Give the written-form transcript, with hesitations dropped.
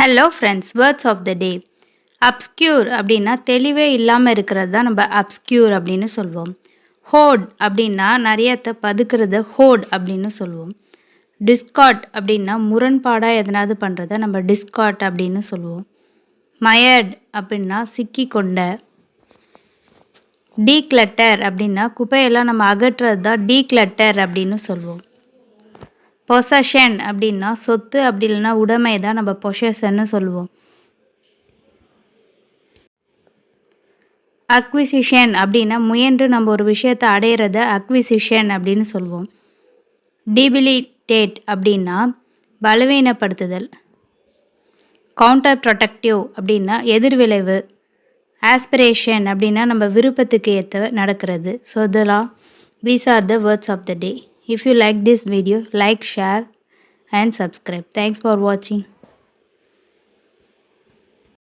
Hello friends, words of the day. Obscure அப்படின்னா தெளிவே இல்லாமல் இருக்கிறது தான் நம்ம அப்ஸ்க்யூர் அப்படின்னு சொல்லுவோம். ஹோட் அப்படின்னா நிறையத்தை பதுக்கிறது ஹோட் அப்படின்னு சொல்லுவோம். டிஸ்கார்ட் அப்படின்னா முரண்பாடாக எதனாவது பண்ணுறத நம்ம டிஸ்கார்ட் அப்படின்னு சொல்லுவோம். மயர்ட் அப்படின்னா சிக்கி கொண்ட. டீக்ளட்டர் அப்படின்னா குப்பையெல்லாம் நம்ம அகற்றுறது தான் டீக்ளட்டர் அப்படின்னு சொல்லுவோம். பொசஷன் அப்படின்னா சொத்து, அப்படி இல்லைன்னா உடைமை தான் நம்ம பொசஷன்னு சொல்லுவோம். அக்விசிஷன் அப்படின்னா முயன்று நம்ம ஒரு விஷயத்தை அடையிறத அக்விசிஷன் அப்படின்னு சொல்லுவோம். டிபிலிட்டேட் அப்படின்னா பலவீனப்படுத்துதல். கவுண்டர் ப்ரொடக்டிவ் அப்படின்னா எதிர்விளைவு. ஆஸ்பிரேஷன் அப்படின்னா நம்ம விருப்பத்துக்கு ஏற்ற நடக்கிறது. ஸோ இதெல்லாம் these are the words of the day. If you like this video, like, share and subscribe. Thanks for watching.